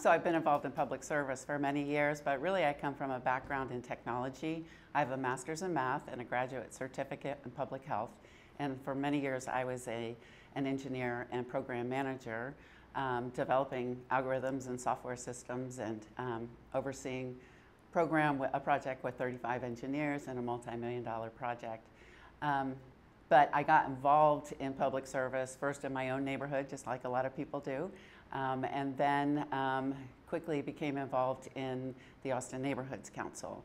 So I've been involved in public service for many years, but really I come from a background in technology. I have a master's in math and a graduate certificate in public health. And for many years I was an engineer and program manager, developing algorithms and software systems and overseeing a project with 35 engineers and a multi-million-dollar project. But I got involved in public service first in my own neighborhood, just like a lot of people do, and then quickly became involved in the Austin Neighborhoods Council,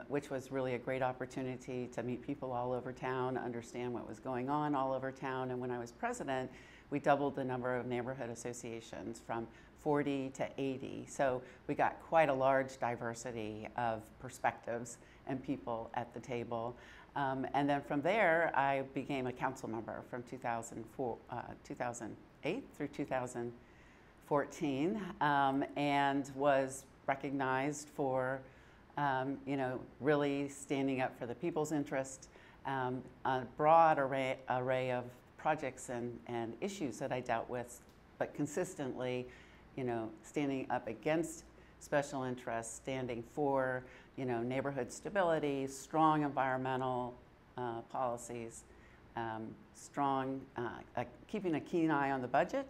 which was really a great opportunity to meet people all over town, understand what was going on all over town. And when I was president, we doubled the number of neighborhood associations from 40 to 80. So we got quite a large diversity of perspectives and people at the table. And then from there, I became a council member from 2008 through 2014, and was recognized for really standing up for the people's interest, a broad array of projects and issues that I dealt with, but consistently, standing up against special interests, standing for, neighborhood stability, strong environmental policies, keeping a keen eye on the budget,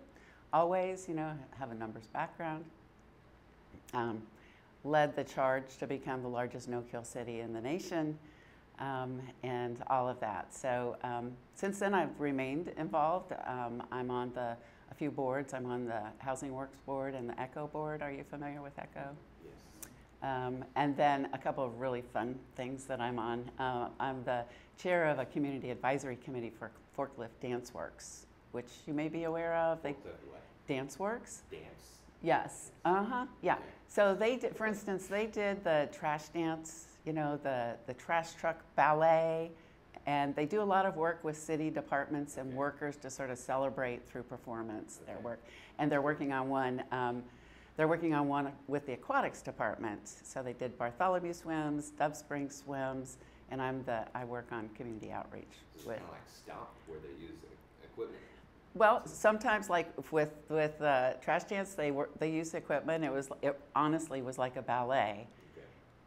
always, have a numbers background. Led the charge to become the largest no-kill city in the nation, and all of that. So since then, I've remained involved. I'm on a few boards. I'm on the Housing Works Board and the ECHO Board. Are you familiar with ECHO? Yes. And then a couple of really fun things that I'm on. I'm the chair of a community advisory committee for Forklift Dance Works, which you may be aware of. Dance Works? Dance? Yes. Yeah. Okay. So they did, for instance, they did the trash dance, the trash truck ballet, and they do a lot of work with city departments and workers to sort of celebrate through performance their work. And they're working on one. They're working on one with the aquatics department. So they did Bartholomew swims, Dove Spring swims, and I work on community outreach. It's kind of like Stomp, where they use equipment. Well, sometimes, like with trash dance, they use equipment. It honestly was like a ballet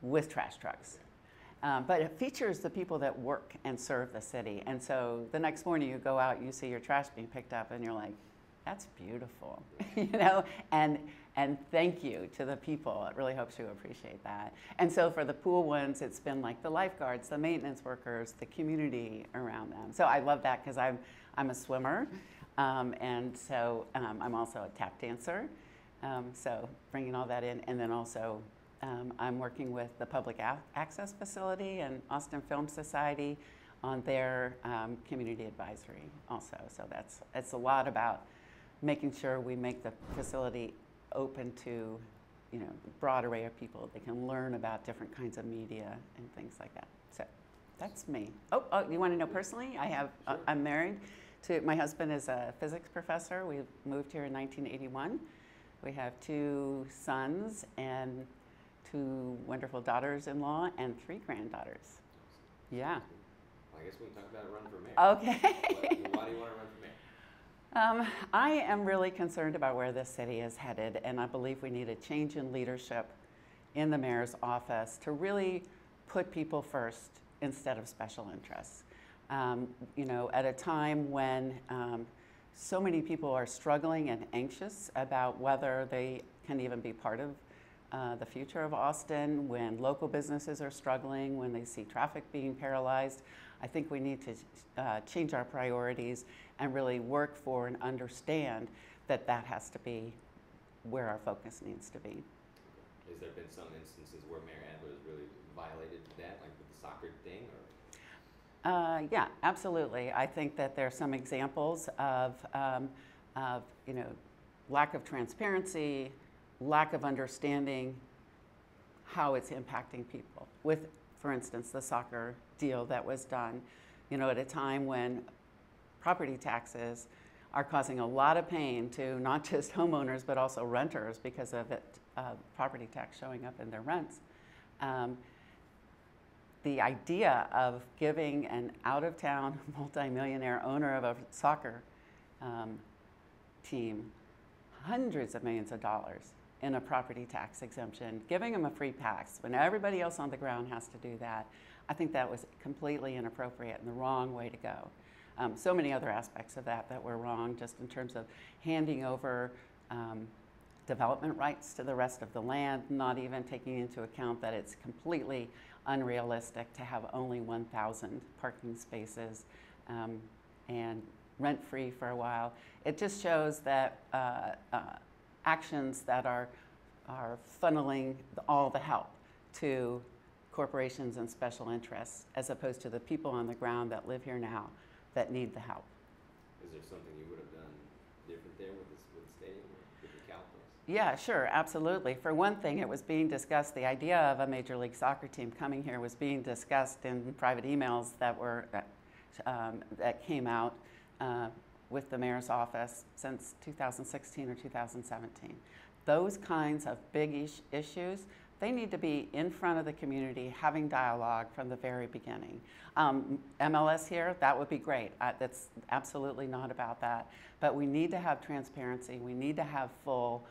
with trash trucks. But it features the people that work and serve the city. And so the next morning you go out, you see your trash being picked up, and you're like, that's beautiful, and thank you to the people. It really helps you appreciate that. And so for the pool ones, it's been like the lifeguards, the maintenance workers, the community around them. So I love that because I'm a swimmer, and so I'm also a tap dancer. So bringing all that in, and then also I'm working with the Public Access Facility and Austin Film Society on their community advisory also. So it's a lot about making sure we make the facility open to, a broad array of people. They can learn about different kinds of media and things like that. So that's me. Oh, you want to know personally? I'm married to, my husband is a physics professor. We moved here in 1981. We have 2 sons and 2 wonderful daughters-in-law and 3 granddaughters. Yeah. Well, I guess we can talk about running for mayor. Okay. Why do you want to run for mayor? I am really concerned about where this city is headed, and I believe we need a change in leadership in the mayor's office to really put people first instead of special interests. At a time when so many people are struggling and anxious about whether they can even be part of the future of Austin, when local businesses are struggling, when they see traffic being paralyzed, I think we need to change our priorities and really work for and understand that that has to be where our focus needs to be. Has there been some instances where Mayor Adler has really violated that, like with the soccer thing? Or? Yeah, absolutely. I think that there are some examples of lack of transparency, lack of understanding how it's impacting people. With, for instance, the soccer deal that was done, at a time when property taxes are causing a lot of pain to not just homeowners but also renters because of it, property tax showing up in their rents. The idea of giving an out-of-town multimillionaire owner of a soccer team hundreds of millions of dollars in a property tax exemption, giving them a free pass when everybody else on the ground has to do that. I think that was completely inappropriate and the wrong way to go. So many other aspects of that were wrong, just in terms of handing over development rights to the rest of the land, not even taking into account that it's completely unrealistic to have only 1,000 parking spaces and rent-free for a while. It just shows that actions that are funneling all the help to corporations and special interests, as opposed to the people on the ground that live here now that need the help. Is there something you would have done different there with the stadium, with the calculus? Yeah, sure, absolutely. For one thing, it was being discussed, the idea of a Major League Soccer team coming here was being discussed in private emails that came out with the mayor's office since 2016 or 2017. Those kinds of big issues, they need to be in front of the community, having dialogue from the very beginning. MLS here, that would be great. That's absolutely not about that. But we need to have transparency. We need to have full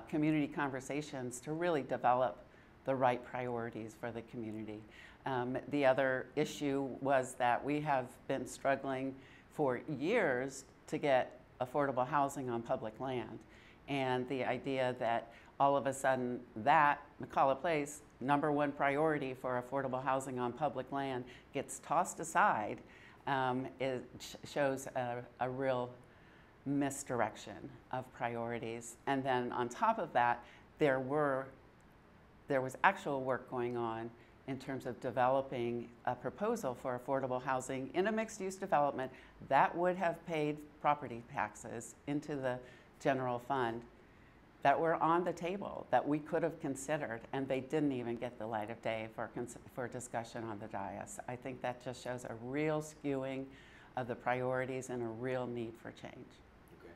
community conversations to really develop the right priorities for the community. The other issue was that we have been struggling for years to get affordable housing on public land. And the idea that all of a sudden that McCullough Place, #1 priority for affordable housing on public land, gets tossed aside, it shows a real misdirection of priorities. And then on top of that, there was actual work going on in terms of developing a proposal for affordable housing in a mixed-use development that would have paid property taxes into the general fund, that were on the table, that we could have considered, and they didn't even get the light of day for discussion on the dais. I think that just shows a real skewing of the priorities and a real need for change. Okay.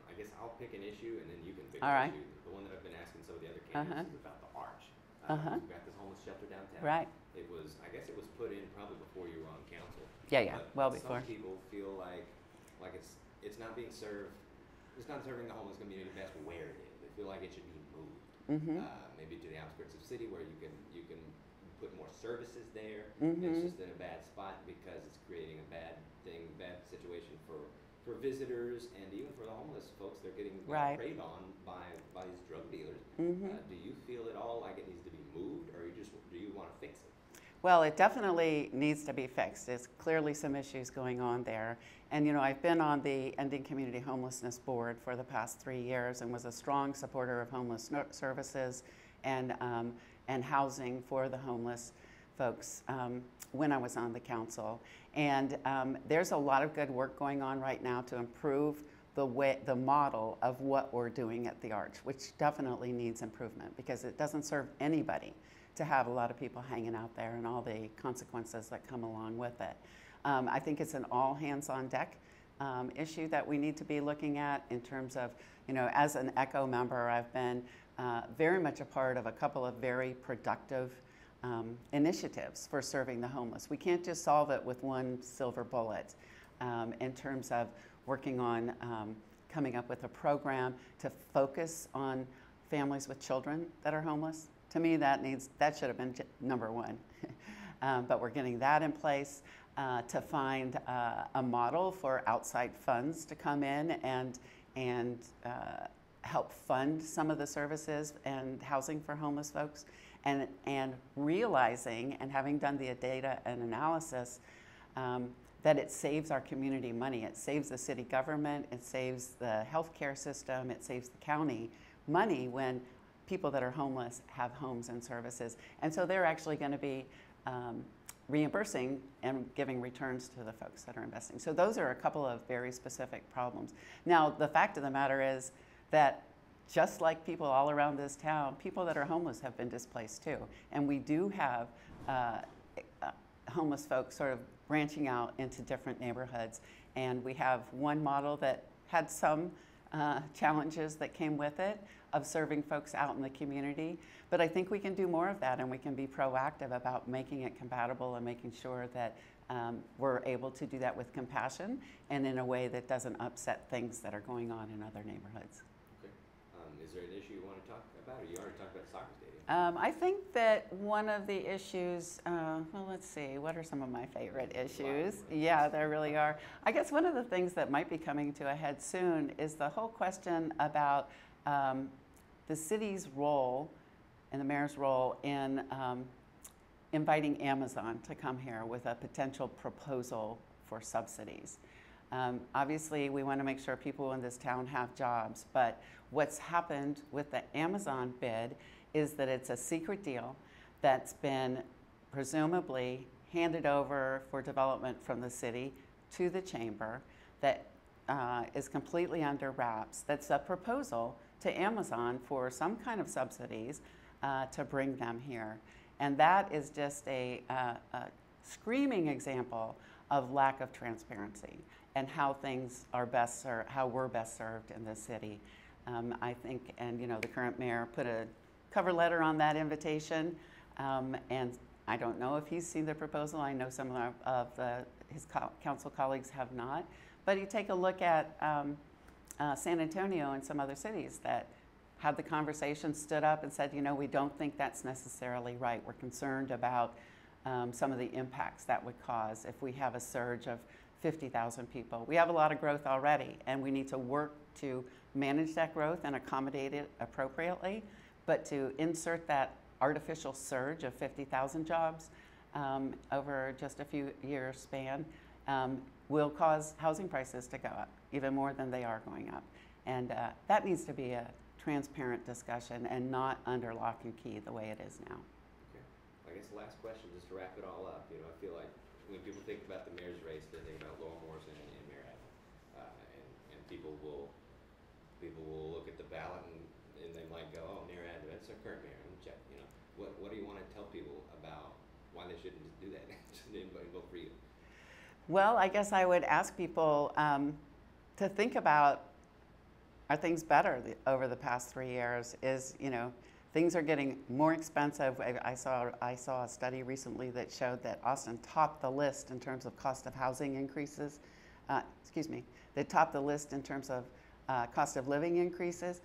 I guess I'll pick an issue and then you can pick All an right. issue. The one that I've been asking some of the other candidates is about the arch. We've got this homeless shelter downtown. Right. It was, I guess it was put in probably before you were on council. Yeah, But well before. Some people feel like it's not being served, it's not serving the homeless community best where it is. They feel like it should be moved, maybe to the outskirts of the city where you can put more services there. It's just in a bad spot because it's creating a bad situation for visitors and even for the homeless folks. They're getting preyed on by these drug dealers. Do you feel at all like it needs to be moved, or do you want to fix it? Well, it definitely needs to be fixed. There's clearly some issues going on there. And I've been on the Ending Community Homelessness Board for the past 3 years and was a strong supporter of homeless services and housing for the homeless folks when I was on the council. And there's a lot of good work going on right now to improve the model of what we're doing at the Arch, which definitely needs improvement because it doesn't serve anybody to have a lot of people hanging out there and all the consequences that come along with it. I think it's an all hands on deck issue that we need to be looking at in terms of, as an ECHO member, I've been very much a part of a couple of very productive initiatives for serving the homeless. We can't just solve it with one silver bullet in terms of working on coming up with a program to focus on families with children that are homeless. To me, that should have been #1. But we're getting that in place to find a model for outside funds to come in and help fund some of the services and housing for homeless folks, and realizing and having done the data and analysis that it saves our community money. It saves the city government, it saves the healthcare system, it saves the county money when people that are homeless have homes and services. And so they're actually going to be reimbursing and giving returns to the folks that are investing. So those are a couple of very specific problems. Now, the fact of the matter is that just like people all around this town, people that are homeless have been displaced too. And we do have homeless folks sort of branching out into different neighborhoods. And we have one model that had some challenges that came with it of serving folks out in the community. But I think we can do more of that, and we can be proactive about making it compatible and making sure that we're able to do that with compassion and in a way that doesn't upset things that are going on in other neighborhoods. Okay. Is there an issue you want to talk about, or you already talked about the soccer stadium? I think that one of the issues, well, let's see, what are some of my favorite issues? Yeah, there really are. I guess one of the things that might be coming to a head soon is the whole question about the city's role and the mayor's role in inviting Amazon to come here with a potential proposal for subsidies. Obviously, we want to make sure people in this town have jobs, but what's happened with the Amazon bid is that it's a secret deal that's been presumably handed over for development from the city to the chamber that is completely under wraps. That's a proposal to Amazon for some kind of subsidies to bring them here. And that is just a screaming example of lack of transparency and how things are best served, how we're best served in this city. I think, and you know, the current mayor put a cover letter on that invitation, and I don't know if he's seen the proposal. I know some of his council colleagues have not. But you take a look at San Antonio and some other cities that had the conversation, stood up and said, you know, we don't think that's necessarily right. We're concerned about some of the impacts that would cause if we have a surge of 50,000 people. We have a lot of growth already, and we need to work to manage that growth and accommodate it appropriately. But to insert that artificial surge of 50,000 jobs over just a few years span will cause housing prices to go up even more than they are going up. And that needs to be a transparent discussion and not under lock and key the way it is now. Okay. I guess the last question, just to wrap it all up, you know, I feel like when people think about the mayor's race, they think about Laura Morrison and Mayor Adams. And people will look at the ballot and they might go, oh, Mayor Adams, that's our current mayor. Let me check. You know, what do you want to tell people about why they shouldn't just do that? Just anybody vote for you. Well, I guess I would ask people to think about, are things better over the past 3 years? Is, you know, things are getting more expensive. I saw a study recently that showed that Austin topped the list in terms of cost of housing increases. They topped the list in terms of cost of living increases.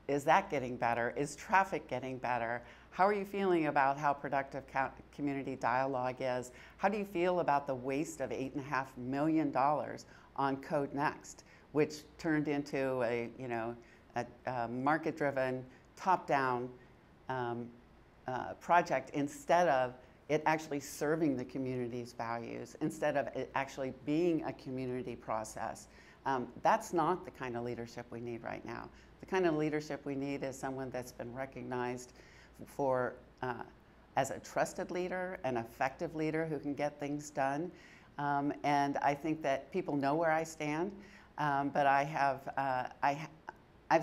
Is that getting better? Is traffic getting better? How are you feeling about how productive community dialogue is? How do you feel about the waste of $8.5 million on Code Next, which turned into a market-driven, top-down project instead of it actually serving the community's values, instead of it actually being a community process? That's not the kind of leadership we need right now. The kind of leadership we need is someone that's been recognized for as a trusted leader, an effective leader who can get things done. And I think that people know where I stand, but I've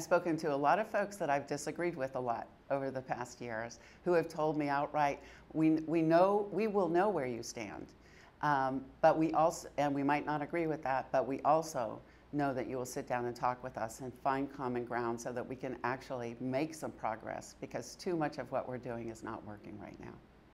spoken to a lot of folks that I've disagreed with a lot over the past years who have told me outright, we will know where you stand, but we also, and we might not agree with that, but we also know that you will sit down and talk with us and find common ground so that we can actually make some progress, because too much of what we're doing is not working right now.